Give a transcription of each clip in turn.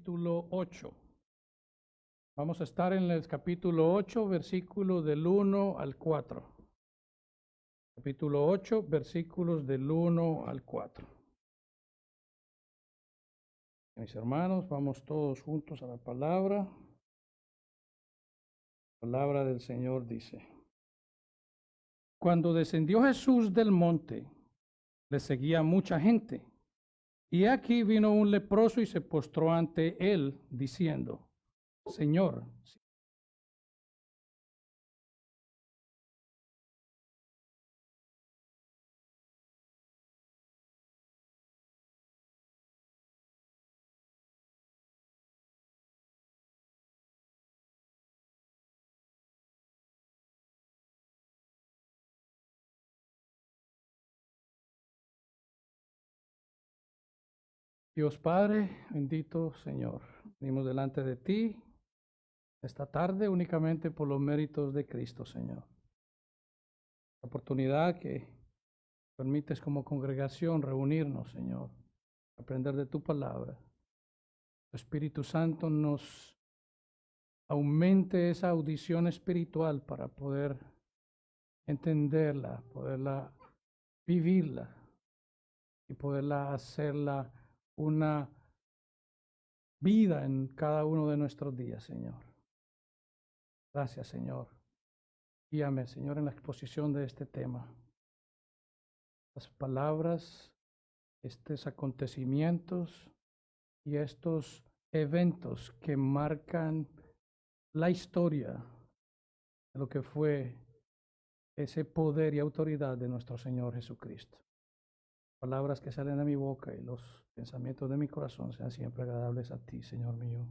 capítulo 8. Vamos a estar en el capítulo 8, versículos del 1 al 4. Capítulo 8, versículos del 1 al 4. Mis hermanos, vamos todos juntos a la palabra. La palabra del Señor dice: Cuando descendió Jesús del monte, le seguía mucha gente. Y aquí vino un leproso y se postró ante él, diciendo: Señor, Dios Padre, bendito Señor, venimos delante de ti esta tarde únicamente por los méritos de Cristo, Señor. La oportunidad que permites como congregación reunirnos, Señor, aprender de tu palabra. Tu Espíritu Santo nos aumente esa audición espiritual para poder entenderla, poderla vivirla y poderla hacerla una vida en cada uno de nuestros días, Señor. Gracias, Señor. Guíame, Señor, en la exposición de este tema. Las palabras, estos acontecimientos y estos eventos que marcan la historia de lo que fue ese poder y autoridad de nuestro Señor Jesucristo. Palabras que salen de mi boca y los pensamientos de mi corazón sean siempre agradables a ti, Señor mío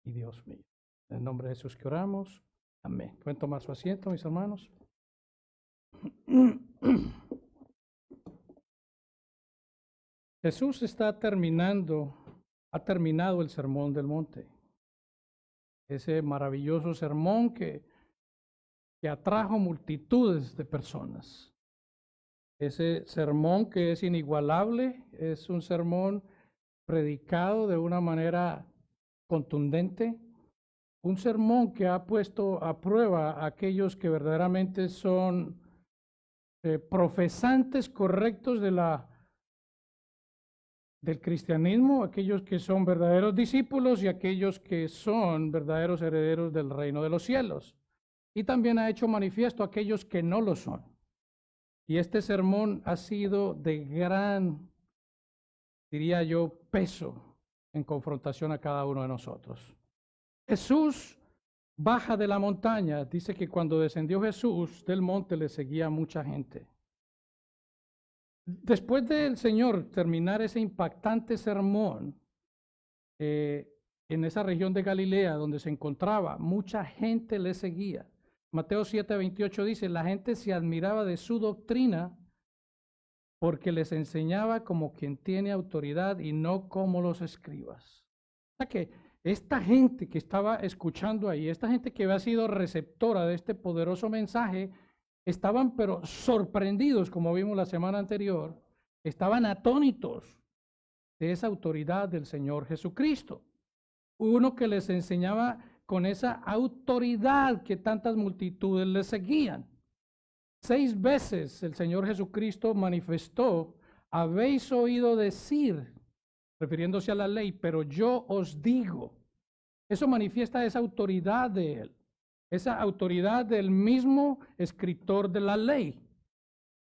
y Dios mío. En el nombre de Jesús que oramos. Amén. ¿Pueden tomar su asiento, mis hermanos? Jesús ha terminado el Sermón del Monte. Ese maravilloso sermón que atrajo multitudes de personas. Ese sermón que es inigualable, es un sermón predicado de una manera contundente, un sermón que ha puesto a prueba a aquellos que verdaderamente son profesantes correctos del cristianismo, aquellos que son verdaderos discípulos y aquellos que son verdaderos herederos del reino de los cielos. Y también ha hecho manifiesto a aquellos que no lo son. Y este sermón ha sido de gran, diría yo, peso en confrontación a cada uno de nosotros. Jesús baja de la montaña. Dice que cuando descendió Jesús del monte le seguía mucha gente. Después del Señor terminar ese impactante sermón en esa región de Galilea donde se encontraba, mucha gente le seguía. Mateo 7:28 dice: la gente se admiraba de su doctrina porque les enseñaba como quien tiene autoridad y no como los escribas. O sea que esta gente que estaba escuchando ahí, esta gente que había sido receptora de este poderoso mensaje, estaban pero sorprendidos, como vimos la semana anterior, estaban atónitos de esa autoridad del Señor Jesucristo. Uno que les enseñaba con esa autoridad que tantas multitudes les seguían. 6 veces el Señor Jesucristo manifestó: habéis oído decir, refiriéndose a la ley, pero yo os digo. Eso manifiesta esa autoridad de Él, esa autoridad del mismo escritor de la ley,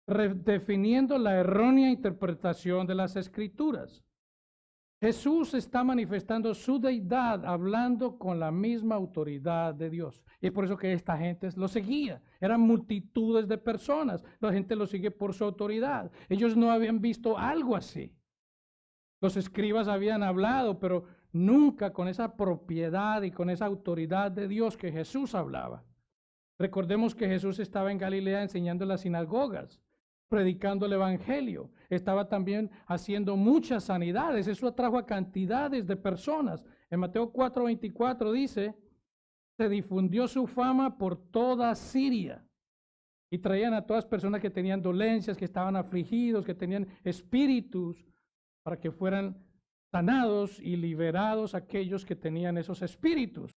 redefiniendo la errónea interpretación de las Escrituras. Jesús está manifestando su deidad, hablando con la misma autoridad de Dios. Y es por eso que esta gente lo seguía. Eran multitudes de personas. La gente lo sigue por su autoridad. Ellos no habían visto algo así. Los escribas habían hablado, pero nunca con esa propiedad y con esa autoridad de Dios que Jesús hablaba. Recordemos que Jesús estaba en Galilea enseñando en las sinagogas, predicando el evangelio. Estaba también haciendo muchas sanidades. Eso atrajo a cantidades de personas. En Mateo 4:24 dice: se difundió su fama por toda Siria. Y traían a todas personas que tenían dolencias, que estaban afligidos, que tenían espíritus, para que fueran sanados y liberados aquellos que tenían esos espíritus.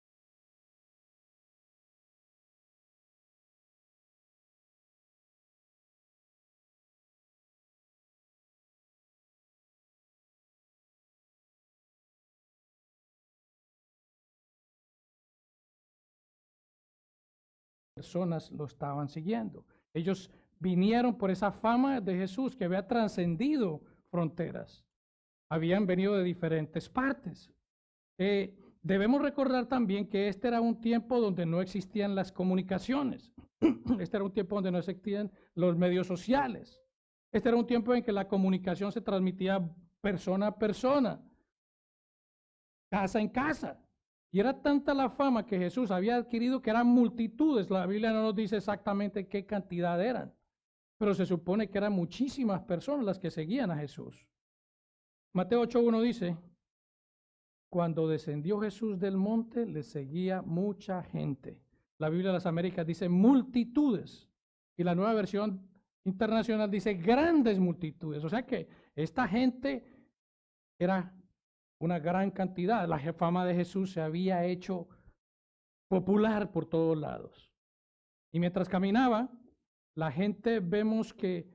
Personas lo estaban siguiendo. Ellos vinieron por esa fama de Jesús que había trascendido fronteras. Habían venido de diferentes partes. Debemos recordar también que este era un tiempo donde no existían las comunicaciones. Este era un tiempo donde no existían los medios sociales. Este era un tiempo en que la comunicación se transmitía persona a persona, casa en casa. Y era tanta la fama que Jesús había adquirido que eran multitudes. La Biblia no nos dice exactamente qué cantidad eran, pero se supone que eran muchísimas personas las que seguían a Jesús. Mateo 8:1 dice, cuando descendió Jesús del monte, le seguía mucha gente. La Biblia de las Américas dice multitudes, y la Nueva Versión Internacional dice grandes multitudes. O sea que esta gente era una gran cantidad. La fama de Jesús se había hecho popular por todos lados. Y mientras caminaba, la gente vemos que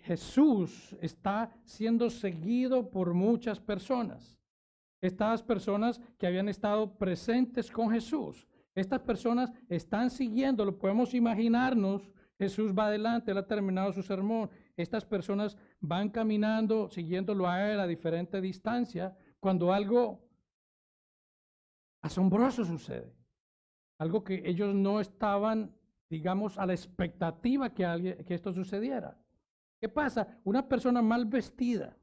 Jesús está siendo seguido por muchas personas. Estas personas que habían estado presentes con Jesús, estas personas están siguiéndolo. Podemos imaginarnos, Jesús va adelante, él ha terminado su sermón. Estas personas van caminando, siguiéndolo a él a diferente distancia, cuando algo asombroso sucede. Algo que ellos no estaban, digamos, a la expectativa que esto sucediera. ¿Qué pasa? Una persona mal vestida,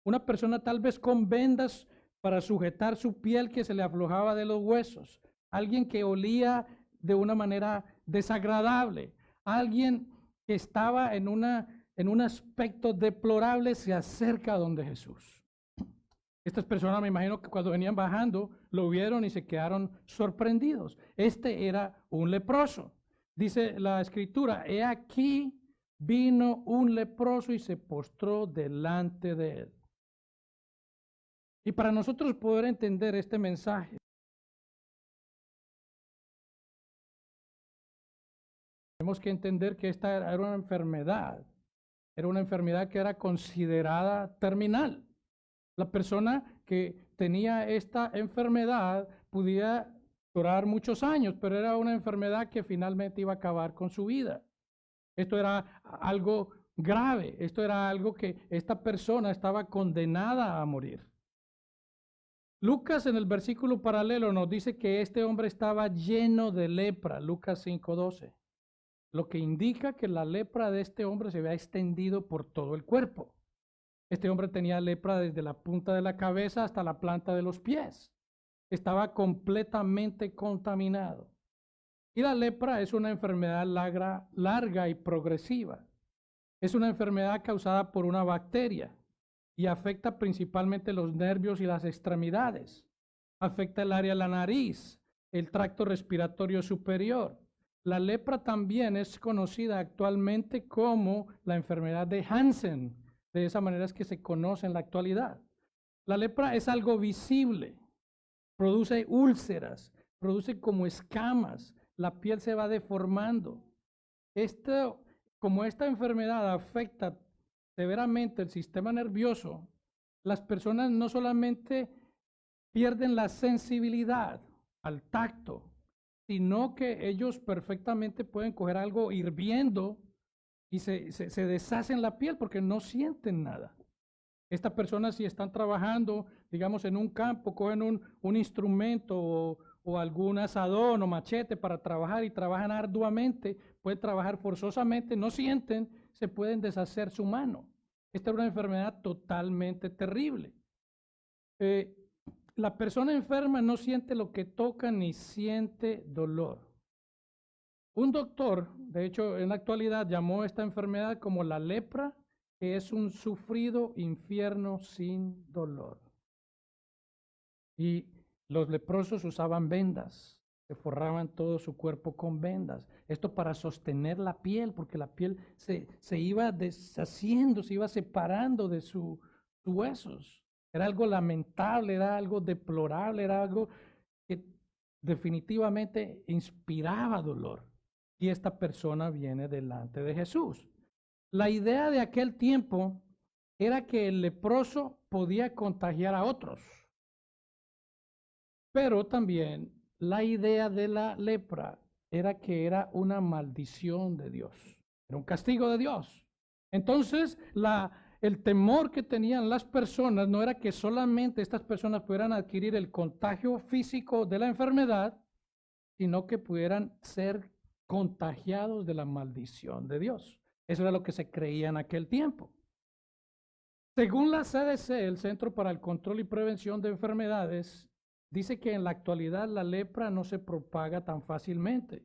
una persona tal vez con vendas para sujetar su piel que se le aflojaba de los huesos, alguien que olía de una manera desagradable, alguien que estaba en un aspecto deplorable, se acerca a donde Jesús. Estas personas, me imagino que cuando venían bajando, lo vieron y se quedaron sorprendidos. Este era un leproso. Dice la Escritura, he aquí vino un leproso y se postró delante de él. Y para nosotros poder entender este mensaje, tenemos que entender que esta era una enfermedad que era considerada terminal. La persona que tenía esta enfermedad podía durar muchos años, pero era una enfermedad que finalmente iba a acabar con su vida. Esto era algo grave, esto era algo que esta persona estaba condenada a morir. Lucas en el versículo paralelo nos dice que este hombre estaba lleno de lepra, Lucas 5:12, lo que indica que la lepra de este hombre se había extendido por todo el cuerpo. Este hombre tenía lepra desde la punta de la cabeza hasta la planta de los pies. Estaba completamente contaminado. Y la lepra es una enfermedad larga y progresiva. Es una enfermedad causada por una bacteria y afecta principalmente los nervios y las extremidades. Afecta el área de la nariz, el tracto respiratorio superior. La lepra también es conocida actualmente como la enfermedad de Hansen. De esa manera es que se conoce en la actualidad. La lepra es algo visible, produce úlceras, produce como escamas, la piel se va deformando. Como esta enfermedad afecta severamente el sistema nervioso, las personas no solamente pierden la sensibilidad al tacto, sino que ellos perfectamente pueden coger algo hirviendo y se deshacen la piel porque no sienten nada. Estas personas, si están trabajando, digamos, en un campo, cogen un instrumento o algún asadón o machete para trabajar y trabajan arduamente, pueden trabajar forzosamente, no sienten, se pueden deshacer su mano. Esta es una enfermedad totalmente terrible. La persona enferma no siente lo que toca ni siente dolor. Un doctor, de hecho, en la actualidad llamó esta enfermedad como la lepra, que es un sufrido infierno sin dolor. Y los leprosos usaban vendas, se forraban todo su cuerpo con vendas. Esto para sostener la piel, porque la piel se iba deshaciendo, se iba separando de sus huesos. Era algo lamentable, era algo deplorable, era algo que definitivamente inspiraba dolor. Y esta persona viene delante de Jesús. La idea de aquel tiempo era que el leproso podía contagiar a otros. Pero también la idea de la lepra era que era una maldición de Dios, era un castigo de Dios. Entonces, el temor que tenían las personas no era que solamente estas personas pudieran adquirir el contagio físico de la enfermedad, sino que pudieran ser contagiados de la maldición de Dios. Eso era lo que se creía en aquel tiempo. Según la CDC, el Centro para el Control y Prevención de Enfermedades, dice que en la actualidad la lepra no se propaga tan fácilmente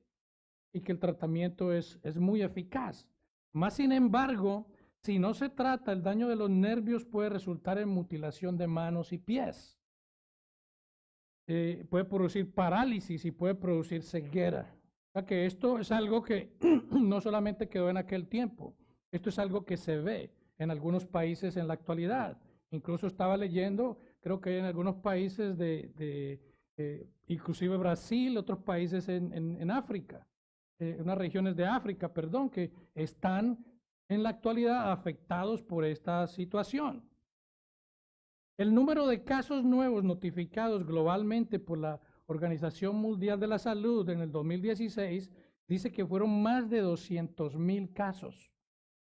y que el tratamiento es muy eficaz. Más sin embargo, si no se trata, el daño de los nervios puede resultar en mutilación de manos y pies. Puede producir parálisis y puede producir ceguera. O sea que esto es algo que no solamente quedó en aquel tiempo, esto es algo que se ve en algunos países en la actualidad. Incluso estaba leyendo, creo que en algunos países inclusive Brasil, otros países en África, unas regiones de África, perdón, que están en la actualidad afectados por esta situación. El número de casos nuevos notificados globalmente por la Organización Mundial de la Salud en el 2016 dice que fueron más de 200,000 casos.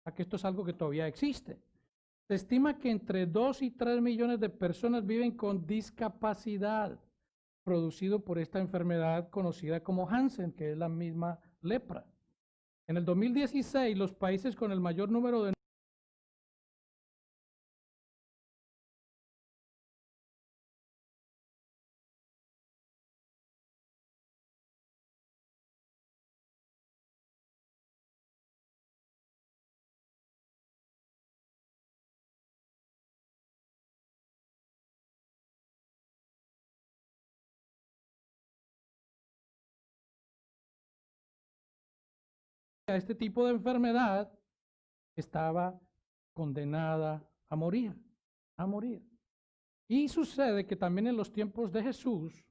O sea que esto es algo que todavía existe. Se estima que entre 2 y 3 millones de personas viven con discapacidad producido por esta enfermedad conocida como Hansen, que es la misma lepra. En el 2016, los países con el mayor número de este tipo de enfermedad estaba condenada a morir, a morir. Y sucede que también en los tiempos de Jesús,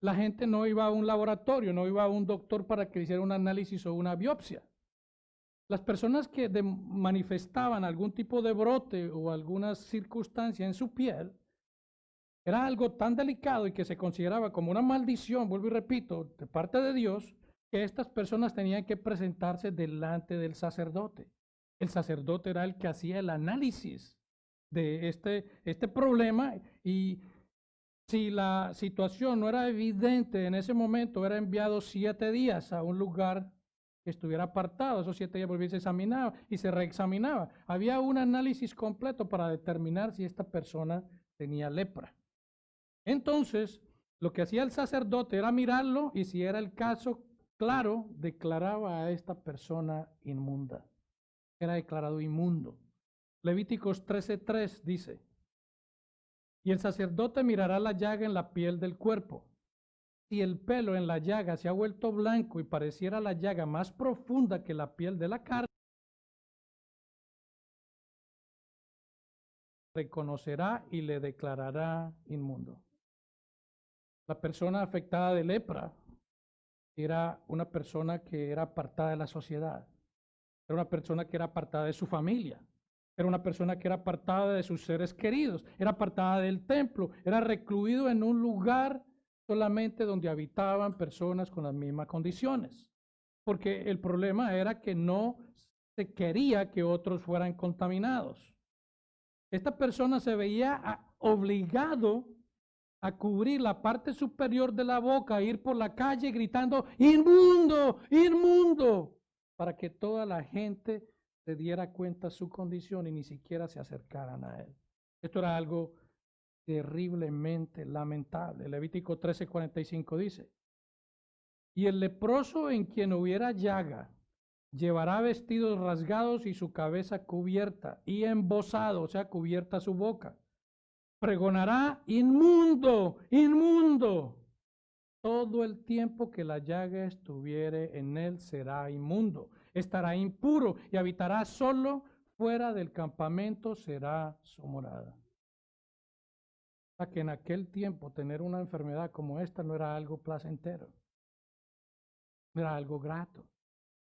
la gente no iba a un laboratorio, no iba a un doctor para que hiciera un análisis o una biopsia. Las personas que manifestaban algún tipo de brote o alguna circunstancia en su piel, era algo tan delicado y que se consideraba como una maldición, vuelvo y repito, de parte de Dios, que estas personas tenían que presentarse delante del sacerdote. El sacerdote era el que hacía el análisis de este problema, y si la situación no era evidente en ese momento, era enviado 7 días a un lugar que estuviera apartado. Esos 7 días volvía y se examinaba y se reexaminaba. Había un análisis completo para determinar si esta persona tenía lepra. Entonces, lo que hacía el sacerdote era mirarlo, y si era el caso, claro, declaraba a esta persona inmunda. Era declarado inmundo. Levíticos 13:3 dice: y el sacerdote mirará la llaga en la piel del cuerpo. Si el pelo en la llaga se ha vuelto blanco y pareciera la llaga más profunda que la piel de la carne, reconocerá y le declarará inmundo. La persona afectada de lepra era una persona que era apartada de la sociedad, era una persona que era apartada de su familia, era una persona que era apartada de sus seres queridos, era apartada del templo, era recluido en un lugar solamente donde habitaban personas con las mismas condiciones, porque el problema era que no se quería que otros fueran contaminados. Esta persona se veía obligado a cubrir la parte superior de la boca, a ir por la calle gritando inmundo, inmundo, para que toda la gente se diera cuenta de su condición y ni siquiera se acercaran a él. Esto era algo terriblemente lamentable. Levítico 13:45 dice: y el leproso en quien hubiera llaga llevará vestidos rasgados y su cabeza cubierta y embosado, o sea, cubierta su boca. Pregonará inmundo, inmundo. Todo el tiempo que la llaga estuviere en él será inmundo. Estará impuro y habitará solo fuera del campamento, será su morada. a que en aquel tiempo tener una enfermedad como esta no era algo placentero, no era algo grato.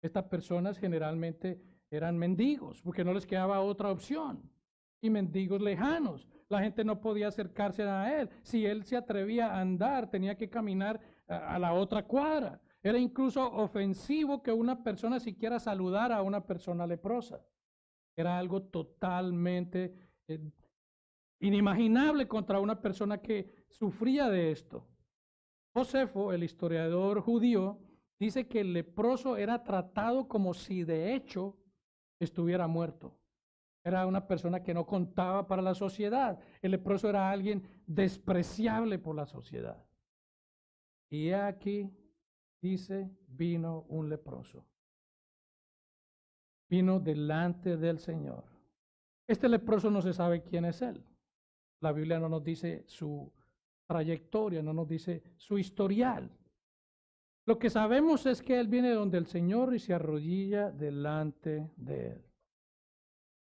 Estas personas generalmente eran mendigos porque no les quedaba otra opción, y mendigos lejanos. La gente no podía acercarse a él. Si él se atrevía a andar, tenía que caminar a la otra cuadra. Era incluso ofensivo que una persona siquiera saludara a una persona leprosa. Era algo totalmente inimaginable contra una persona que sufría de esto. Josefo, el historiador judío, dice que el leproso era tratado como si de hecho estuviera muerto. Era una persona que no contaba para la sociedad. El leproso era alguien despreciable por la sociedad. Y aquí dice, vino un leproso. Vino delante del Señor. Este leproso no se sabe quién es él. La Biblia no nos dice su trayectoria, no nos dice su historial. Lo que sabemos es que él viene donde el Señor y se arrodilla delante de él.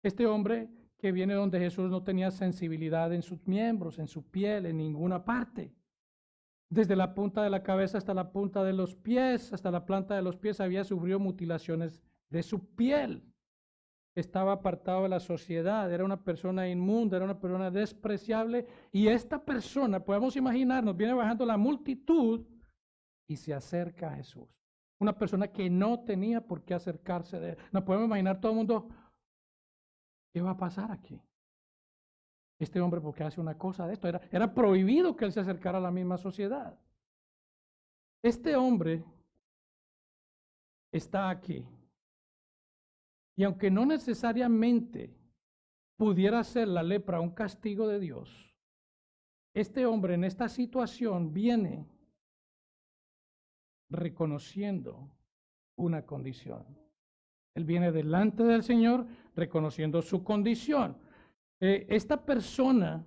Este hombre que viene donde Jesús no tenía sensibilidad en sus miembros, en su piel, en ninguna parte. Desde la punta de la cabeza hasta la punta de los pies, hasta la planta de los pies, había sufrido mutilaciones de su piel. Estaba apartado de la sociedad, era una persona inmunda, era una persona despreciable. Y esta persona, podemos imaginarnos, viene bajando la multitud y se acerca a Jesús. Una persona que no tenía por qué acercarse de él. Nos podemos imaginar todo el mundo, ¿qué va a pasar aquí? Este hombre, ¿por qué hace una cosa de esto? Era prohibido que él se acercara a la misma sociedad. Este hombre está aquí. Y aunque no necesariamente pudiera ser la lepra un castigo de Dios, este hombre en esta situación viene reconociendo una condición. Él viene delante del Señor reconociendo su condición. Esta persona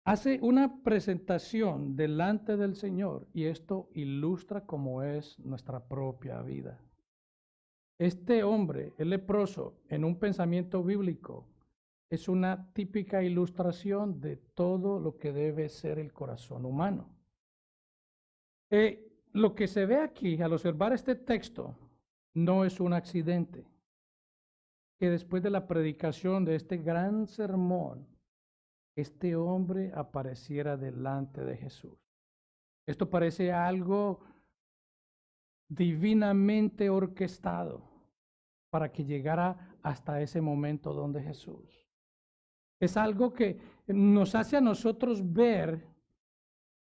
hace una presentación delante del Señor y esto ilustra cómo es nuestra propia vida. Este hombre, el leproso, en un pensamiento bíblico, es una típica ilustración de todo lo que debe ser el corazón humano. Lo que se ve aquí al observar este texto no es un accidente. Que después de la predicación de este gran sermón, este hombre apareciera delante de Jesús. Esto parece algo divinamente orquestado para que llegara hasta ese momento donde Jesús. Es algo que nos hace a nosotros ver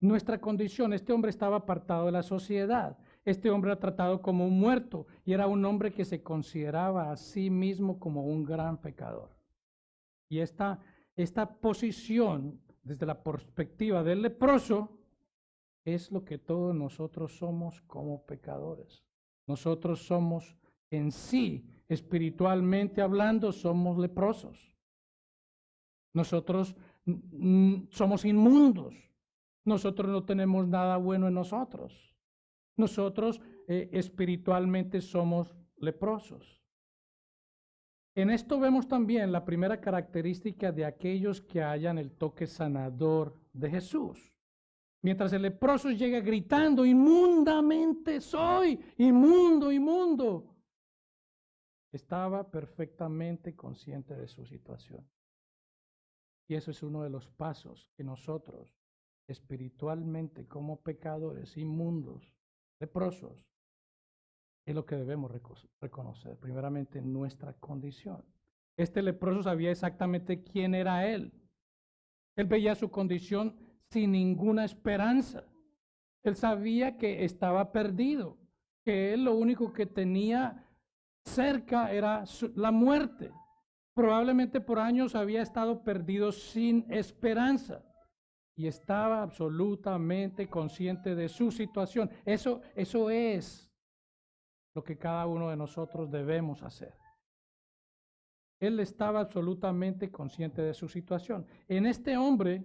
nuestra condición. Este hombre estaba apartado de la sociedad. Este hombre era tratado como un muerto y era un hombre que se consideraba a sí mismo como un gran pecador. Y esta posición, desde la perspectiva del leproso, es lo que todos nosotros somos como pecadores. Nosotros somos en sí, espiritualmente hablando, somos leprosos. Nosotros somos inmundos. Nosotros no tenemos nada bueno en nosotros. Nosotros espiritualmente somos leprosos. En esto vemos también la primera característica de aquellos que hallan el toque sanador de Jesús. Mientras el leproso llega gritando, inmundamente soy, inmundo, inmundo, estaba perfectamente consciente de su situación. Y eso es uno de los pasos que nosotros, espiritualmente, como pecadores, inmundos, leprosos, es lo que debemos reconocer, primeramente nuestra condición. Este leproso sabía exactamente quién era él. Él veía su condición sin ninguna esperanza. Él sabía que estaba perdido, que él lo único que tenía cerca era la muerte. Probablemente por años había estado perdido sin esperanza y estaba absolutamente consciente de su situación. Eso es lo que cada uno de nosotros debemos hacer. Él estaba absolutamente consciente de su situación. En este hombre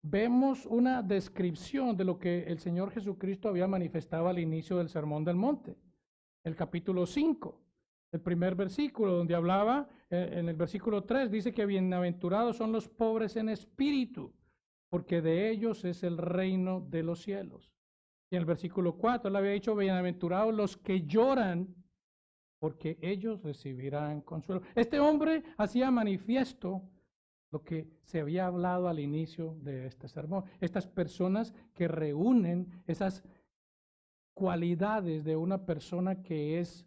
vemos una descripción de lo que el Señor Jesucristo había manifestado al inicio del Sermón del Monte, el capítulo 5, el primer versículo, donde hablaba en el versículo 3 dice que bienaventurados son los pobres en espíritu, porque de ellos es el reino de los cielos. Y en el versículo 4 él había dicho, bienaventurados los que lloran, porque ellos recibirán consuelo. Este hombre hacía manifiesto lo que se había hablado al inicio de este sermón. Estas personas que reúnen esas cualidades de una persona que es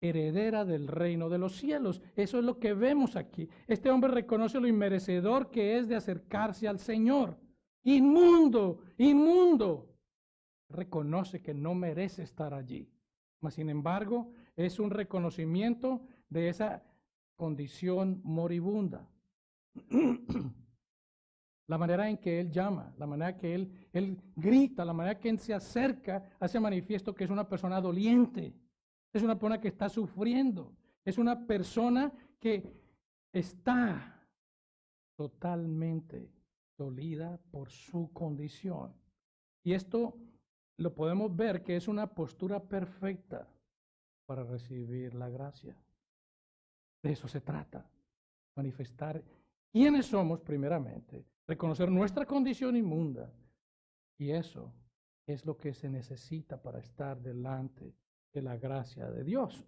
heredera del reino de los cielos. Eso es lo que vemos aquí. Este hombre reconoce lo inmerecedor que es de acercarse al Señor. Inmundo, inmundo. Reconoce que no merece estar allí. Mas, sin embargo, es un reconocimiento de esa condición moribunda. La manera en que él llama, la manera que él grita, la manera que él se acerca, hace manifiesto que es una persona doliente, es una persona que está sufriendo, es una persona que está totalmente dolida por su condición. Y esto lo podemos ver que es una postura perfecta para recibir la gracia. De eso se trata, manifestar quiénes somos primeramente, reconocer nuestra condición inmunda, y eso es lo que se necesita para estar delante de la gracia de Dios.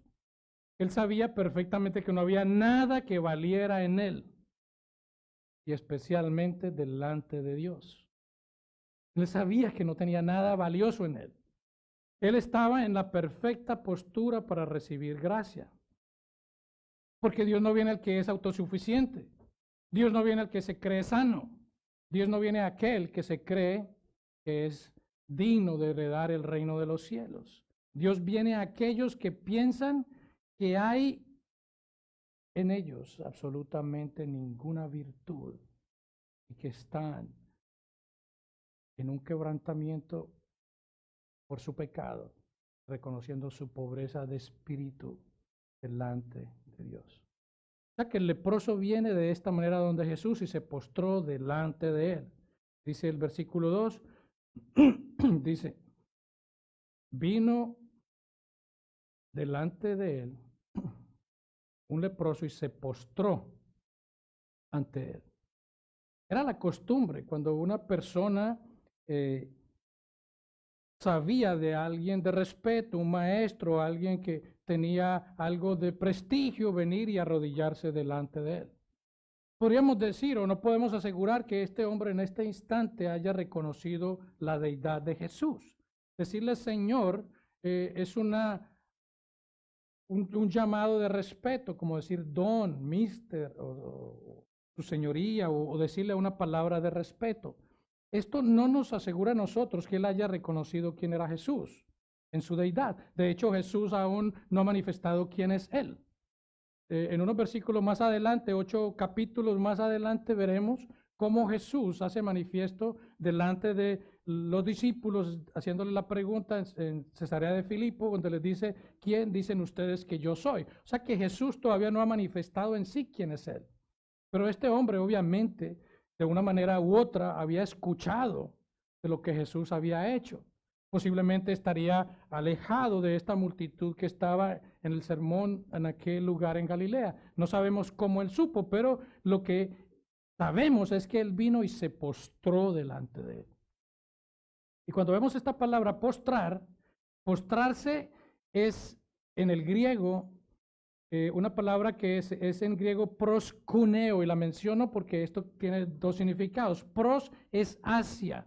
Él sabía perfectamente que no había nada que valiera en él, y especialmente delante de Dios. Él sabía que no tenía nada valioso en él. Él estaba en la perfecta postura para recibir gracia. Porque Dios no viene al que es autosuficiente. Dios no viene al que se cree sano. Dios no viene a aquel que se cree que es digno de heredar el reino de los cielos. Dios viene a aquellos que piensan que hay en ellos absolutamente ninguna virtud y que están en un quebrantamiento por su pecado, reconociendo su pobreza de espíritu delante de Dios. O sea que el leproso viene de esta manera donde Jesús y se postró delante de él. Dice el versículo 2, dice, vino delante de él un leproso y se postró ante él. Era la costumbre cuando una persona sabía de alguien de respeto, un maestro, alguien que tenía algo de prestigio, venir y arrodillarse delante de él. Podríamos decir o no podemos asegurar que este hombre en este instante haya reconocido la deidad de Jesús. Decirle Señor es un llamado de respeto, como decir don, mister, o su señoría, o decirle una palabra de respeto. Esto no nos asegura a nosotros que él haya reconocido quién era Jesús en su deidad. De hecho, Jesús aún no ha manifestado quién es él. En unos versículos más adelante, 8 capítulos más adelante, veremos cómo Jesús hace manifiesto delante de los discípulos, haciéndole la pregunta en Cesarea de Filipo, donde les dice, ¿quién dicen ustedes que yo soy? O sea que Jesús todavía no ha manifestado en sí quién es él. Pero este hombre, obviamente, de una manera u otra, había escuchado de lo que Jesús había hecho. Posiblemente estaría alejado de esta multitud que estaba en el sermón en aquel lugar en Galilea. No sabemos cómo él supo, pero lo que sabemos es que él vino y se postró delante de él. Y cuando vemos esta palabra postrar, postrarse es en el griego una palabra que es en griego proskuneo, y la menciono porque esto tiene dos significados. Pros es hacia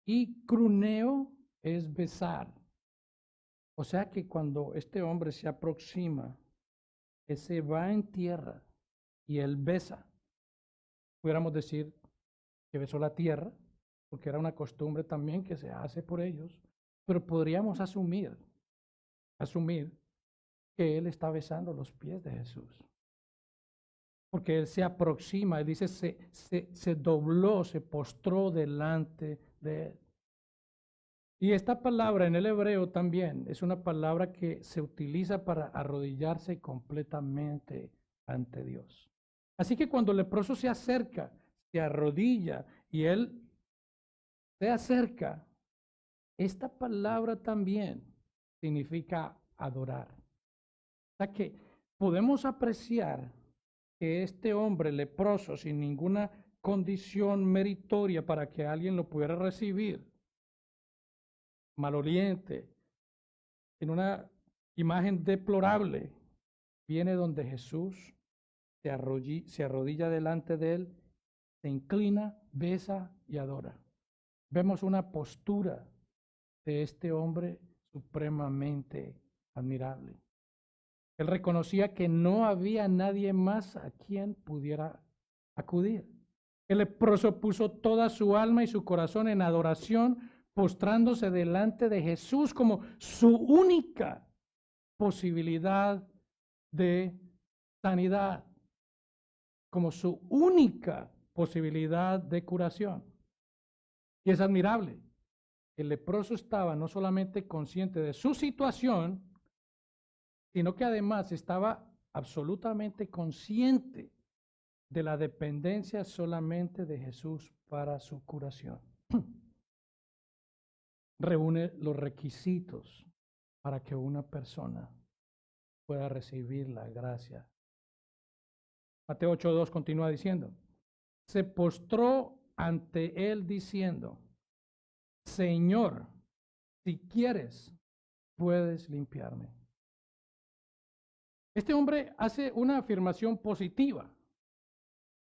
y kruneo es besar. O sea que cuando este hombre se aproxima, él se va en tierra y él besa. Pudiéramos decir que besó la tierra, porque era una costumbre también que se hace por ellos, pero podríamos asumir que él está besando los pies de Jesús. Porque él se aproxima, él dice, se dobló, se postró delante de él. Y esta palabra en el hebreo también es una palabra que se utiliza para arrodillarse completamente ante Dios. Así que cuando el leproso se acerca, se arrodilla y él se acerca, esta palabra también significa adorar. O sea que podemos apreciar que este hombre leproso, sin ninguna condición meritoria para que alguien lo pudiera recibir, maloliente, en una imagen deplorable, viene donde Jesús se arrodilla delante de él, se inclina, besa y adora. Vemos una postura de este hombre supremamente admirable. Él reconocía que no había nadie más a quien pudiera acudir. El leproso puso toda su alma y su corazón en adoración, postrándose delante de Jesús como su única posibilidad de sanidad, como su única posibilidad de curación. Y es admirable. El leproso estaba no solamente consciente de su situación, sino que además estaba absolutamente consciente de la dependencia solamente de Jesús para su curación. Reúne los requisitos para que una persona pueda recibir la gracia. Mateo 8:2 continúa diciendo, se postró ante él diciendo, Señor, si quieres, puedes limpiarme. Este hombre hace una afirmación positiva.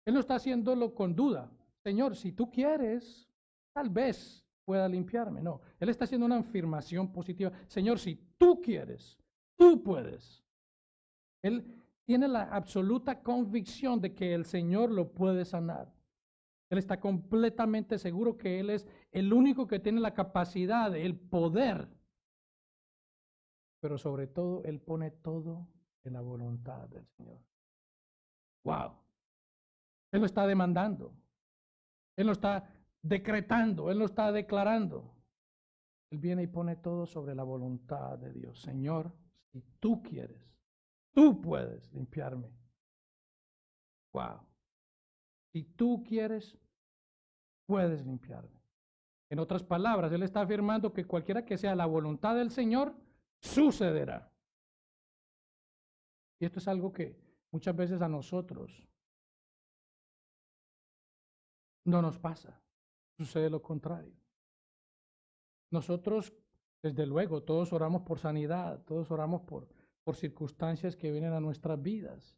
Él no está haciéndolo con duda. Señor, si tú quieres, tal vez pueda limpiarme. No, él está haciendo una afirmación positiva. Señor, si tú quieres, tú puedes. Él tiene la absoluta convicción de que el Señor lo puede sanar. Él está completamente seguro que Él es el único que tiene la capacidad, el poder. Pero sobre todo, Él pone todo en la voluntad del Señor. ¡Wow! Él no está demandando. Él no está decretando. Él no está declarando. Él viene y pone todo sobre la voluntad de Dios. Señor, si tú quieres, tú puedes limpiarme. ¡Wow! Si tú quieres, puedes limpiarme. En otras palabras, Él está afirmando que cualquiera que sea la voluntad del Señor, sucederá. Y esto es algo que muchas veces a nosotros no nos pasa. Sucede lo contrario. Nosotros, desde luego, todos oramos por sanidad, todos oramos por circunstancias que vienen a nuestras vidas,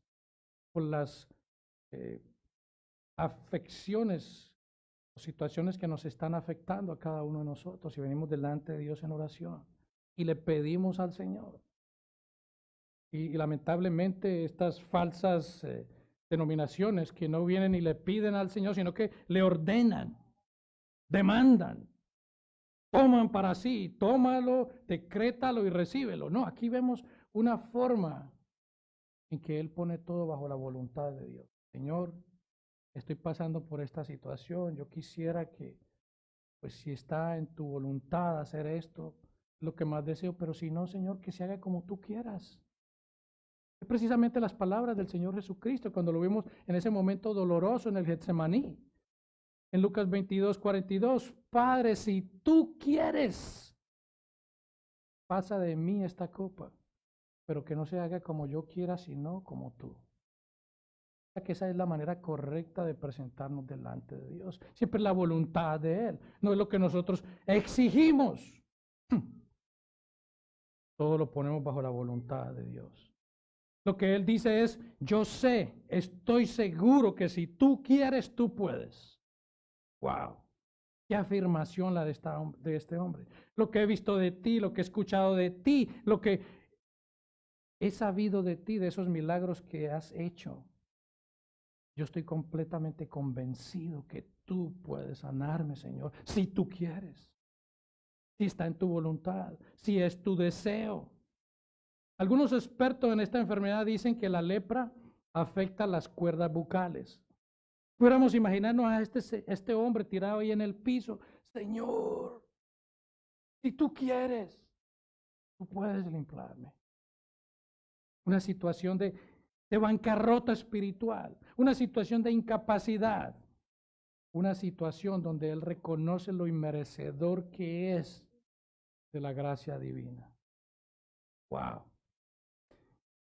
por las afecciones o situaciones que nos están afectando a cada uno de nosotros y venimos delante de Dios en oración y le pedimos al Señor. Y lamentablemente estas falsas denominaciones que no vienen y le piden al Señor, sino que le ordenan, demandan, toman para sí, tómalo, decrétalo y recíbelo. No, aquí vemos una forma en que Él pone todo bajo la voluntad de Dios. Señor, estoy pasando por esta situación, yo quisiera que, pues si está en tu voluntad hacer esto, lo que más deseo, pero si no, Señor, que se haga como tú quieras. Es precisamente las palabras del Señor Jesucristo cuando lo vimos en ese momento doloroso en el Getsemaní. En Lucas 22:42, Padre, si tú quieres, pasa de mí esta copa, pero que no se haga como yo quiera, sino como tú. Que esa es la manera correcta de presentarnos delante de Dios. Siempre la voluntad de Él, no es lo que nosotros exigimos. Todo lo ponemos bajo la voluntad de Dios. Lo que Él dice es, yo sé, estoy seguro que si tú quieres, tú puedes. ¡Wow! Qué afirmación la de este hombre. Lo que he visto de ti, lo que he escuchado de ti, lo que he sabido de ti, de esos milagros que has hecho. Yo estoy completamente convencido que tú puedes sanarme, Señor, si tú quieres, si está en tu voluntad, si es tu deseo. Algunos expertos en esta enfermedad dicen que la lepra afecta las cuerdas bucales. Pudiéramos imaginarnos a este hombre tirado ahí en el piso. Señor, si tú quieres, tú puedes limpiarme. Una situación de bancarrota espiritual, una situación de incapacidad, una situación donde él reconoce lo inmerecedor que es de la gracia divina. Wow.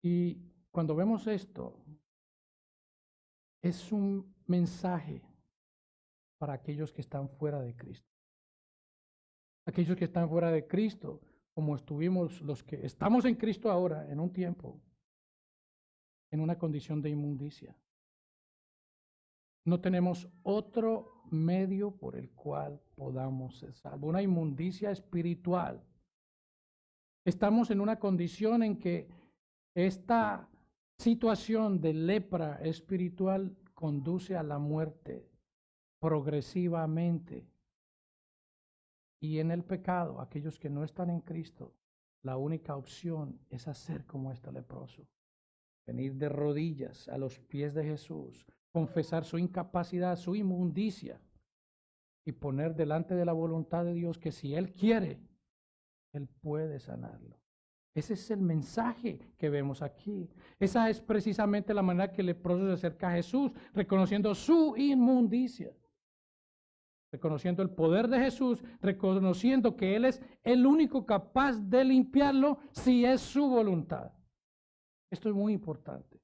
Y cuando vemos esto, es un mensaje para aquellos que están fuera de Cristo. Aquellos que están fuera de Cristo, como estuvimos los que estamos en Cristo ahora, en un tiempo, en una condición de inmundicia. No tenemos otro medio por el cual podamos ser salvos. Una inmundicia espiritual. Estamos en una condición en que esta situación de lepra espiritual conduce a la muerte progresivamente. Y en el pecado, aquellos que no están en Cristo, la única opción es hacer como este leproso. Venir de rodillas a los pies de Jesús, confesar su incapacidad, su inmundicia y poner delante de la voluntad de Dios que si Él quiere, Él puede sanarlo. Ese es el mensaje que vemos aquí. Esa es precisamente la manera que el leproso se acerca a Jesús, reconociendo su inmundicia, reconociendo el poder de Jesús, reconociendo que Él es el único capaz de limpiarlo si es su voluntad. Esto es muy importante,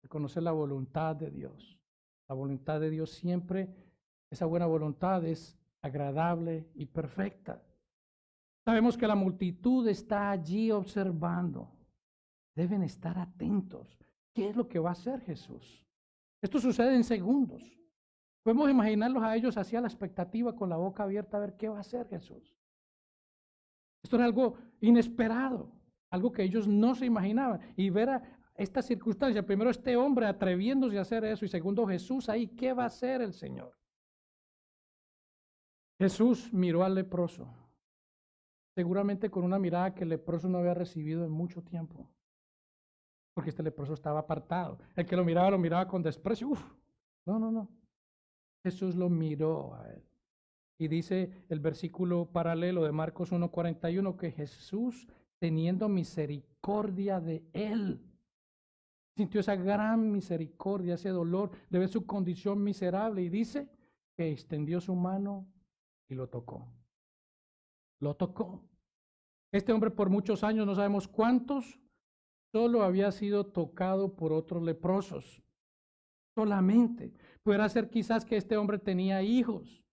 reconocer la voluntad de Dios. La voluntad de Dios siempre, esa buena voluntad es agradable y perfecta. Sabemos que la multitud está allí observando. Deben estar atentos. ¿Qué es lo que va a hacer Jesús? Esto sucede en segundos. Podemos imaginarlos a ellos hacia la expectativa con la boca abierta a ver qué va a hacer Jesús. Esto era algo inesperado, algo que ellos no se imaginaban. Y ver a esta circunstancia, primero este hombre atreviéndose a hacer eso y segundo Jesús ahí, ¿qué va a hacer el Señor? Jesús miró al leproso, seguramente con una mirada que el leproso no había recibido en mucho tiempo, porque este leproso estaba apartado. El que lo miraba con desprecio. Uf, no. Jesús lo miró a él. Y dice el versículo paralelo de Marcos 1:41 que Jesús, teniendo misericordia de él, sintió esa gran misericordia, ese dolor de ver su condición miserable y dice que extendió su mano y lo tocó. Lo tocó. Este hombre por muchos años, no sabemos cuántos, solo había sido tocado por otros leprosos. Solamente. Pudiera ser quizás que este hombre tenía hijos.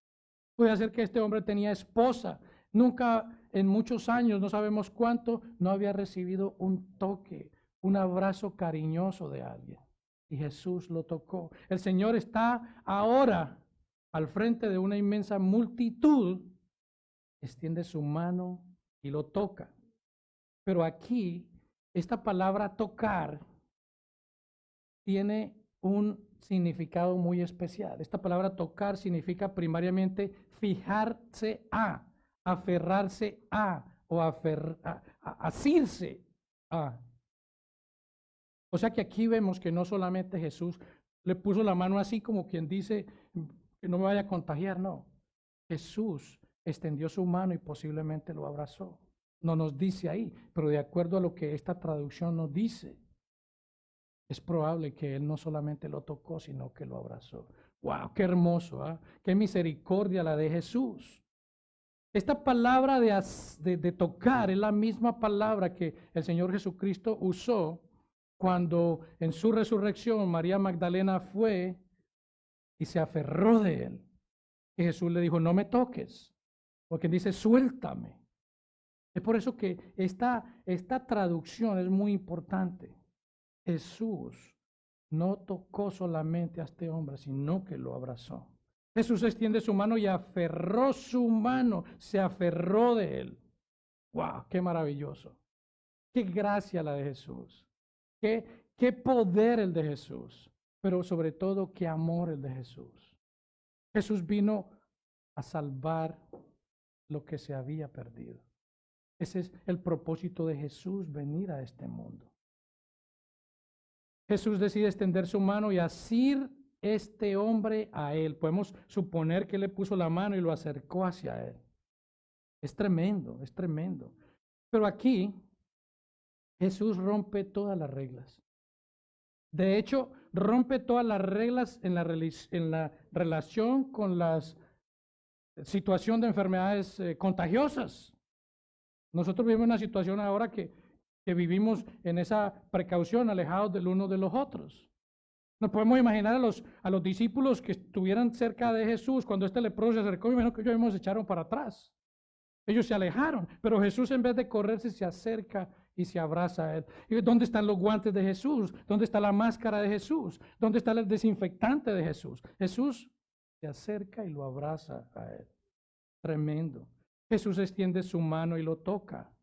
Puede ser que este hombre tenía esposa. Nunca en muchos años, no sabemos cuánto, no había recibido un toque, un abrazo cariñoso de alguien. Y Jesús lo tocó. El Señor está ahora al frente de una inmensa multitud, extiende su mano y lo toca. Pero aquí, esta palabra tocar tiene un significado muy especial. Esta palabra tocar significa primariamente fijarse a, aferrarse a o asirse a. O sea que aquí vemos que no solamente Jesús le puso la mano así como quien dice que no me vaya a contagiar, no. Jesús extendió su mano y posiblemente lo abrazó. No nos dice ahí, pero de acuerdo a lo que esta traducción nos dice, es probable que él no solamente lo tocó, sino que lo abrazó. ¡Wow! ¡Qué hermoso! ¿Eh? ¡Qué misericordia la de Jesús! Esta palabra de tocar es la misma palabra que el Señor Jesucristo usó cuando en su resurrección María Magdalena fue y se aferró de él. Y Jesús le dijo, no me toques, porque dice, suéltame. Es por eso que esta traducción es muy importante. Jesús no tocó solamente a este hombre, sino que lo abrazó. Jesús extiende su mano y aferró su mano, se aferró de él. ¡Wow! ¡Qué maravilloso! ¡Qué gracia la de Jesús! ¡Qué poder el de Jesús! Pero sobre todo, qué amor el de Jesús. Jesús vino a salvar lo que se había perdido. Ese es el propósito de Jesús, venir a este mundo. Jesús decide extender su mano y asir este hombre a él. Podemos suponer que le puso la mano y lo acercó hacia él. Es tremendo, es tremendo. Pero aquí Jesús rompe todas las reglas. De hecho, rompe todas las reglas en la relación con la situación de enfermedades contagiosas. Nosotros vivimos una situación ahora que vivimos en esa precaución, alejados del uno de los otros. Nos podemos imaginar a los discípulos que estuvieran cerca de Jesús cuando este leproso se acercó, y menos que ellos mismos se echaron para atrás. Ellos se alejaron, pero Jesús en vez de correrse se acerca y se abraza a él. ¿Y dónde están los guantes de Jesús? ¿Dónde está la máscara de Jesús? ¿Dónde está el desinfectante de Jesús? Jesús se acerca y lo abraza a él. Tremendo. Jesús extiende su mano y lo toca.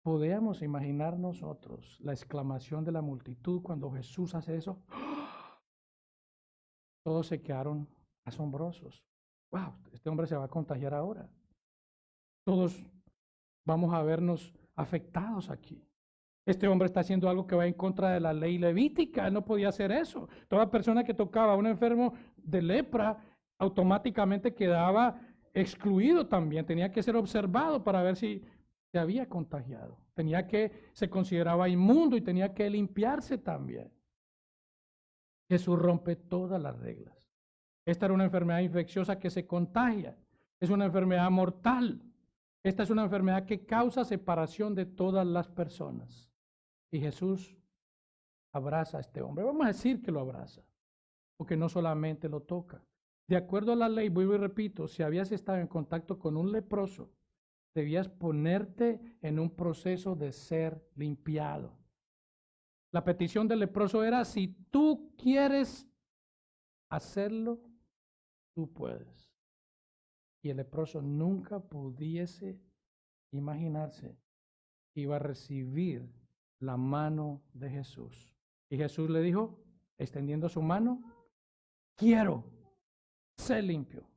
Podemos imaginar nosotros la exclamación de la multitud cuando Jesús hace eso. Todos se quedaron asombrosos. Wow, este hombre se va a contagiar ahora. Todos vamos a vernos afectados aquí. Este hombre está haciendo algo que va en contra de la ley levítica. Él no podía hacer eso. Toda persona que tocaba a un enfermo de lepra automáticamente quedaba excluido también. Tenía que ser observado para ver si se había contagiado. Se consideraba inmundo y tenía que limpiarse también. Jesús rompe todas las reglas. Esta era una enfermedad infecciosa que se contagia. Es una enfermedad mortal. Esta es una enfermedad que causa separación de todas las personas. Y Jesús abraza a este hombre. Vamos a decir que lo abraza, porque no solamente lo toca. De acuerdo a la ley, vuelvo y repito, si habías estado en contacto con un leproso, debías ponerte en un proceso de ser limpiado. La petición del leproso era, si tú quieres hacerlo, tú puedes. Y el leproso nunca pudiese imaginarse que iba a recibir la mano de Jesús. Y Jesús le dijo, extendiendo su mano, quiero ser limpio.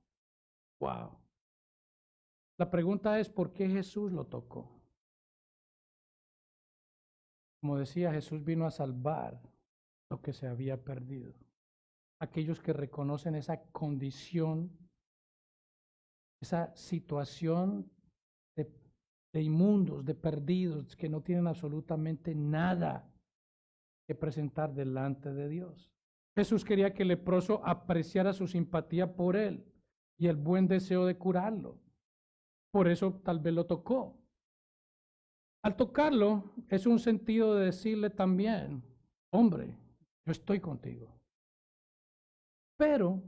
Wow. La pregunta es, ¿por qué Jesús lo tocó? Como decía, Jesús vino a salvar lo que se había perdido. Aquellos que reconocen esa condición, esa situación de inmundos, de perdidos, que no tienen absolutamente nada que presentar delante de Dios. Jesús quería que el leproso apreciara su simpatía por él y el buen deseo de curarlo. Por eso tal vez lo tocó. Al tocarlo es un sentido de decirle también, hombre, yo estoy contigo. Pero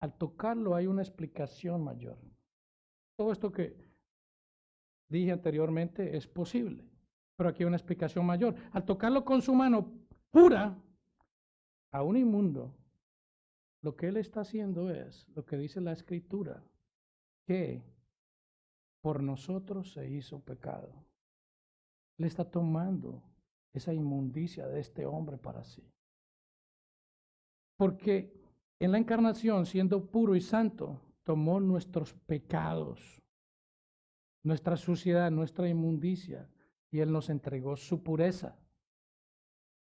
al tocarlo hay una explicación mayor. Todo esto que dije anteriormente es posible, pero aquí hay una explicación mayor. Al tocarlo con su mano pura a un inmundo, lo que él está haciendo es lo que dice la Escritura, que por nosotros se hizo pecado. Él está tomando esa inmundicia de este hombre para sí. Porque en la encarnación, siendo puro y santo, tomó nuestros pecados, nuestra suciedad, nuestra inmundicia, y Él nos entregó su pureza.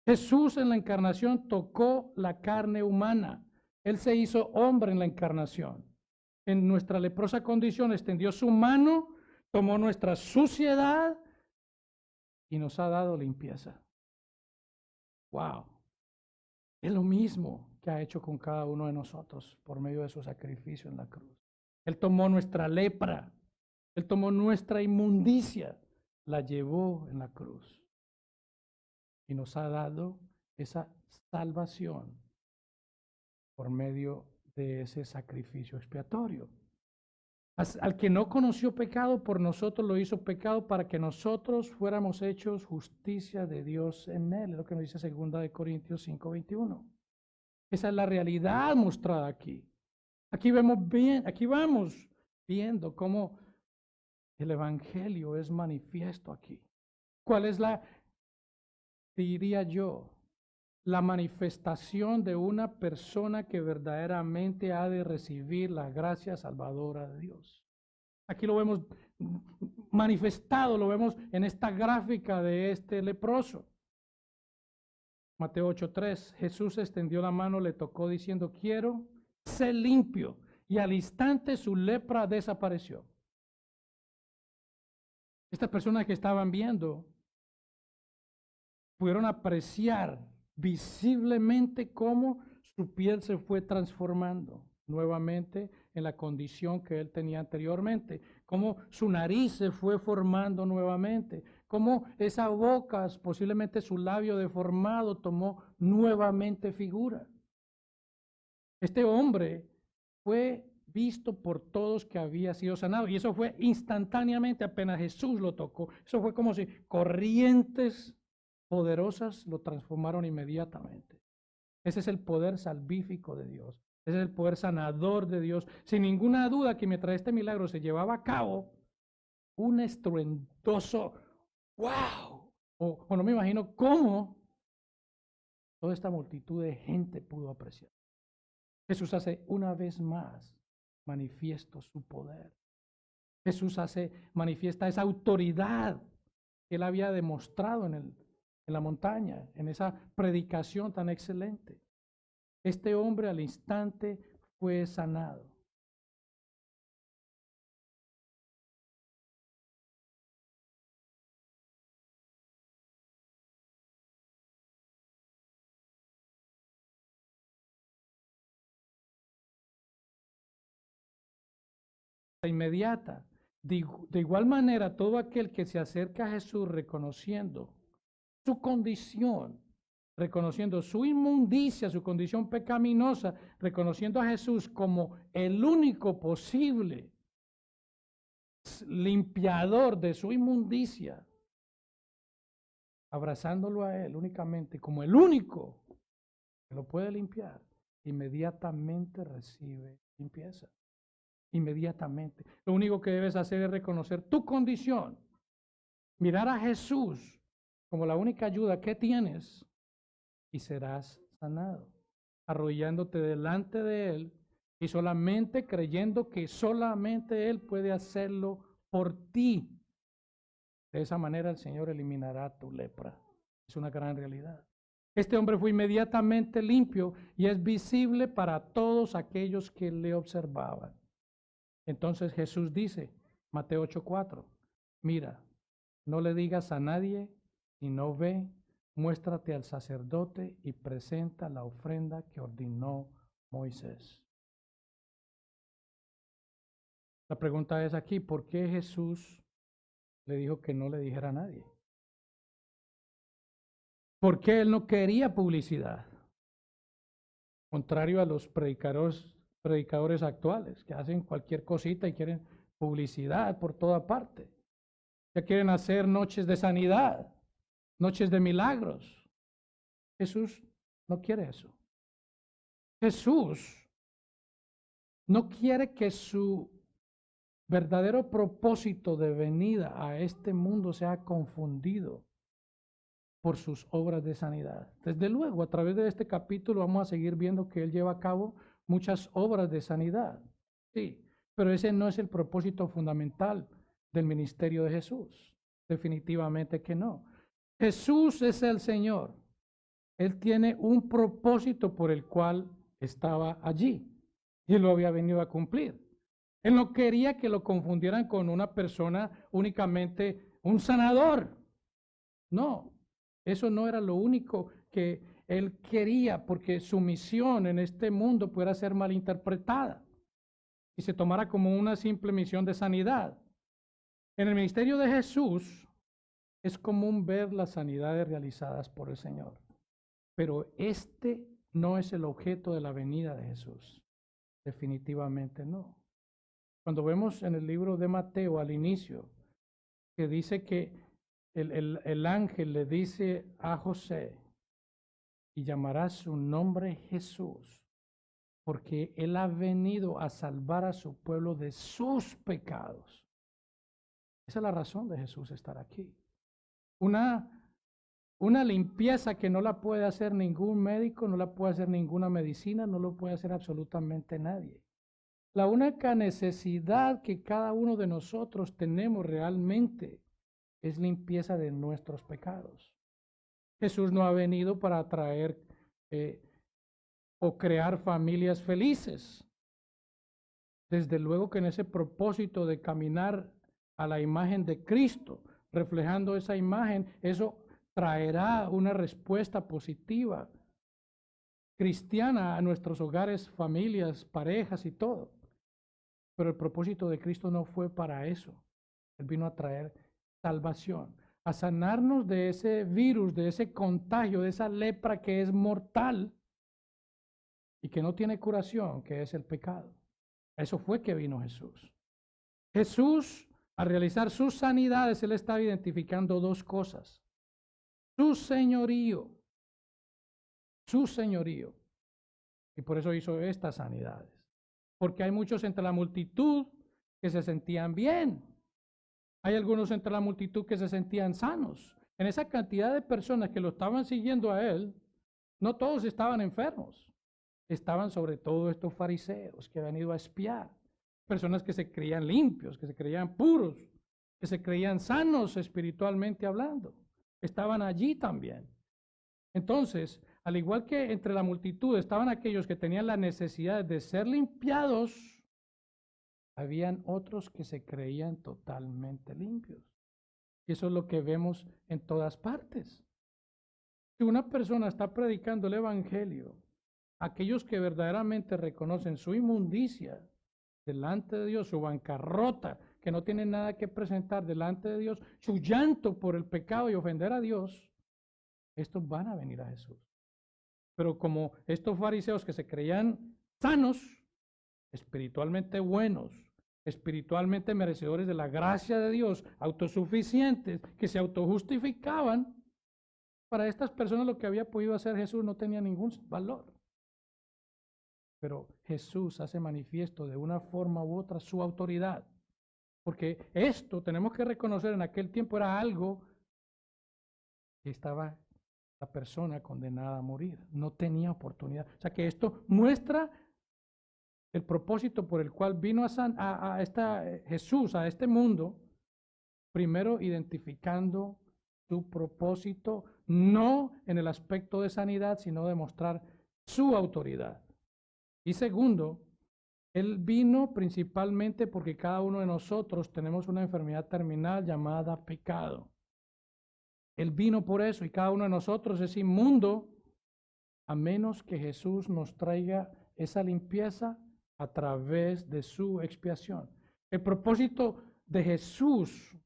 Jesús en la encarnación tocó la carne humana. Él se hizo hombre en la encarnación. En nuestra leprosa condición extendió su mano, tomó nuestra suciedad y nos ha dado limpieza. Wow. Es lo mismo que ha hecho con cada uno de nosotros por medio de su sacrificio en la cruz. Él tomó nuestra lepra, Él tomó nuestra inmundicia, la llevó en la cruz y nos ha dado esa salvación por medio de ese sacrificio expiatorio. Al que no conoció pecado, por nosotros lo hizo pecado para que nosotros fuéramos hechos justicia de Dios en él. Es lo que nos dice 2 Corintios 5:21. Esa es la realidad mostrada aquí. Aquí vamos viendo cómo el evangelio es manifiesto aquí. ¿Cuál es diría yo, la manifestación de una persona que verdaderamente ha de recibir la gracia salvadora de Dios? Aquí lo vemos manifestado, lo vemos en esta gráfica de este leproso. Mateo 8:3, Jesús extendió la mano, le tocó diciendo, quiero ser limpio. Y al instante su lepra desapareció. Estas personas que estaban viendo pudieron apreciar visiblemente cómo su piel se fue transformando nuevamente en la condición que él tenía anteriormente, cómo su nariz se fue formando nuevamente, cómo esa boca, posiblemente su labio deformado, tomó nuevamente figura. Este hombre fue visto por todos que había sido sanado, y eso fue instantáneamente apenas Jesús lo tocó. Eso fue como si corrientes poderosas lo transformaron inmediatamente. Ese es el poder salvífico de Dios. Ese es el poder sanador de Dios. Sin ninguna duda que mientras este milagro se llevaba a cabo, un estruendoso ¡wow! O no me imagino cómo toda esta multitud de gente pudo apreciar. Jesús hace una vez más manifiesto su poder. Jesús manifiesta esa autoridad que él había demostrado en la montaña, en esa predicación tan excelente. Este hombre al instante fue sanado. Inmediata. De igual manera, todo aquel que se acerca a Jesús reconociendo su condición, reconociendo su inmundicia, su condición pecaminosa, reconociendo a Jesús como el único posible limpiador de su inmundicia, abrazándolo a Él únicamente como el único que lo puede limpiar, inmediatamente recibe limpieza. Inmediatamente. Lo único que debes hacer es reconocer tu condición, mirar a Jesús como la única ayuda que tienes y serás sanado, arrodillándote delante de Él y solamente creyendo que solamente Él puede hacerlo por ti. De esa manera el Señor eliminará tu lepra. Es una gran realidad. Este hombre fue inmediatamente limpio y es visible para todos aquellos que le observaban. Entonces Jesús dice, Mateo 8:4, mira, no le digas a nadie y no ve, muéstrate al sacerdote y presenta la ofrenda que ordenó Moisés. La pregunta es aquí, ¿por qué Jesús le dijo que no le dijera a nadie? ¿Por qué él no quería publicidad? Contrario a los predicadores actuales que hacen cualquier cosita y quieren publicidad por toda parte. Ya quieren hacer noches de sanidad, noches de milagros. Jesús no quiere eso. Jesús no quiere que su verdadero propósito de venida a este mundo sea confundido por sus obras de sanidad. Desde luego, a través de este capítulo vamos a seguir viendo que Él lleva a cabo muchas obras de sanidad. Sí, pero ese no es el propósito fundamental del ministerio de Jesús. Definitivamente que no. Jesús es el Señor. Él tiene un propósito por el cual estaba allí y lo había venido a cumplir. Él no quería que lo confundieran con una persona únicamente un sanador. No, eso no era lo único que él quería, porque su misión en este mundo pudiera ser malinterpretada y se tomara como una simple misión de sanidad. En el ministerio de Jesús es común ver las sanidades realizadas por el Señor, pero este no es el objeto de la venida de Jesús. Definitivamente no. Cuando vemos en el libro de Mateo al inicio, que dice que el ángel le dice a José, y llamará su nombre Jesús, porque él ha venido a salvar a su pueblo de sus pecados. Esa es la razón de Jesús estar aquí. Una limpieza que no la puede hacer ningún médico, no la puede hacer ninguna medicina, no lo puede hacer absolutamente nadie. La única necesidad que cada uno de nosotros tenemos realmente es limpieza de nuestros pecados. Jesús no ha venido para traer o crear familias felices. Desde luego que en ese propósito de caminar a la imagen de Cristo, reflejando esa imagen, eso traerá una respuesta positiva cristiana a nuestros hogares, familias, parejas y todo. Pero el propósito de Cristo no fue para eso. Él vino a traer salvación. a sanarnos de ese virus, de ese contagio, de esa lepra que es mortal y que no tiene curación, que es el pecado. Eso fue que vino Jesús. Jesús, al realizar sus sanidades, él estaba identificando dos cosas. Su señorío. Su señorío. Y por eso hizo estas sanidades. Porque hay muchos entre la multitud que se sentían bien. Hay algunos entre la multitud que se sentían sanos. En esa cantidad de personas que lo estaban siguiendo a él, no todos estaban enfermos. Estaban sobre todo estos fariseos que habían ido a espiar. Personas que se creían limpios, que se creían puros, que se creían sanos espiritualmente hablando. Estaban allí también. Entonces, al igual que entre la multitud estaban aquellos que tenían la necesidad de ser limpiados, habían otros que se creían totalmente limpios. Y eso es lo que vemos en todas partes. Si una persona está predicando el evangelio, aquellos que verdaderamente reconocen su inmundicia delante de Dios, su bancarrota, que no tienen nada que presentar delante de Dios, su llanto por el pecado y ofender a Dios, estos van a venir a Jesús. Pero como estos fariseos que se creían sanos, espiritualmente buenos, espiritualmente merecedores de la gracia de Dios, autosuficientes, que se autojustificaban, para estas personas lo que había podido hacer Jesús no tenía ningún valor. Pero Jesús hace manifiesto de una forma u otra su autoridad. Porque esto tenemos que reconocer en aquel tiempo era algo que estaba la persona condenada a morir. No tenía oportunidad. O sea que esto muestra el propósito por el cual vino Jesús a este mundo, primero identificando su propósito, no en el aspecto de sanidad, sino de mostrar su autoridad. Y segundo, él vino principalmente porque cada uno de nosotros tenemos una enfermedad terminal llamada pecado. Él vino por eso y cada uno de nosotros es inmundo a menos que Jesús nos traiga esa limpieza a través de su expiación. El propósito de Jesús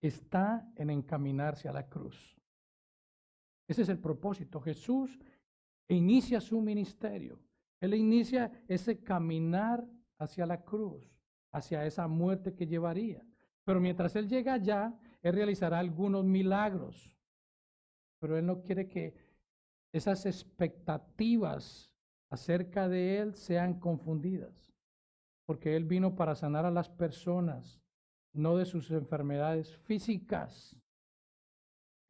está en encaminarse a la cruz. Ese es el propósito. Jesús inicia su ministerio. Él inicia ese caminar hacia la cruz, hacia esa muerte que llevaría. Pero mientras Él llega allá, Él realizará algunos milagros. Pero Él no quiere que esas expectativas acerca de Él sean confundidas. Porque Él vino para sanar a las personas, no de sus enfermedades físicas,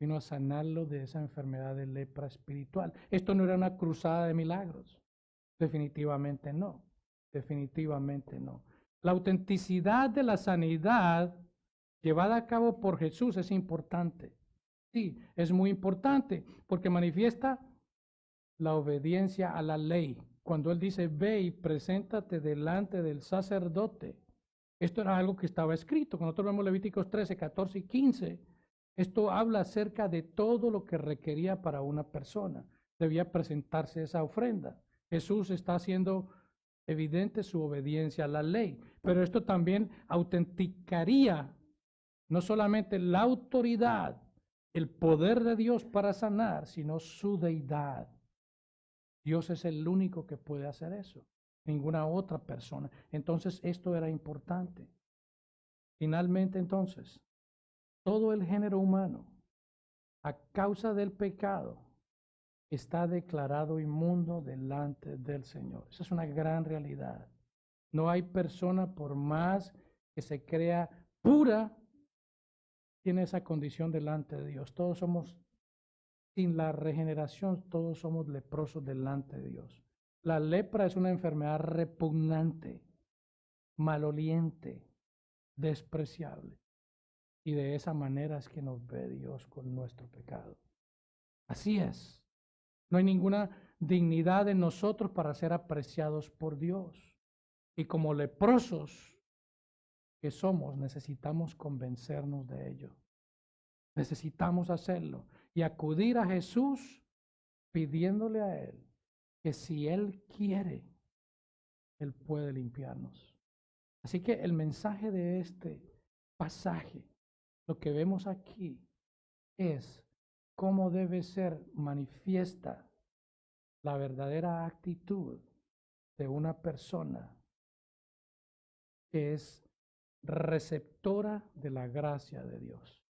vino a sanarlo de esa enfermedad de lepra espiritual. Esto no era una cruzada de milagros. Definitivamente no. Definitivamente no. La autenticidad de la sanidad llevada a cabo por Jesús es importante. Sí, es muy importante porque manifiesta la obediencia a la ley. Cuando Él dice, ve y preséntate delante del sacerdote. Esto era algo que estaba escrito. Cuando nosotros vemos Levíticos 13, 14 y 15, esto habla acerca de todo lo que requería para una persona. Debía presentarse esa ofrenda. Jesús está haciendo evidente su obediencia a la ley, pero esto también autenticaría no solamente la autoridad, el poder de Dios para sanar, sino su deidad. Dios es el único que puede hacer eso, ninguna otra persona. Entonces esto era importante. Finalmente entonces, todo el género humano, a causa del pecado, está declarado inmundo delante del Señor. Esa es una gran realidad. No hay persona, por más que se crea pura, tiene esa condición delante de Dios. Todos somos, sin la regeneración, todos somos leprosos delante de Dios. La lepra es una enfermedad repugnante, maloliente, despreciable. Y de esa manera es que nos ve Dios con nuestro pecado. Así es. No hay ninguna dignidad en nosotros para ser apreciados por Dios. Y como leprosos que somos, necesitamos convencernos de ello. Necesitamos hacerlo y acudir a Jesús pidiéndole a Él que si Él quiere, Él puede limpiarnos. Así que el mensaje de este pasaje, Lo que vemos aquí es cómo debe ser manifiesta la verdadera actitud de una persona que es receptora de la gracia de Dios.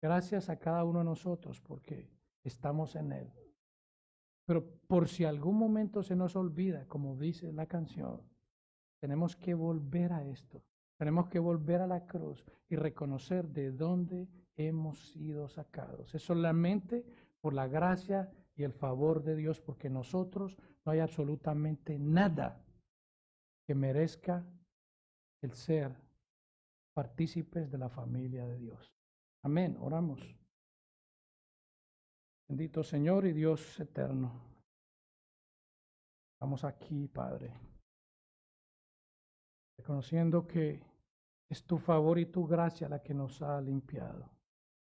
Gracias a cada uno de nosotros porque estamos en Él. Pero por si algún momento se nos olvida, como dice la canción, tenemos que volver a esto. Tenemos que volver a la cruz y reconocer de dónde hemos sido sacados. Es solamente por la gracia y el favor de Dios, porque nosotros no hay absolutamente nada que merezca el ser partícipes de la familia de Dios. Amén. Oramos. Bendito Señor y Dios eterno. Estamos aquí, Padre, reconociendo que es tu favor y tu gracia la que nos ha limpiado.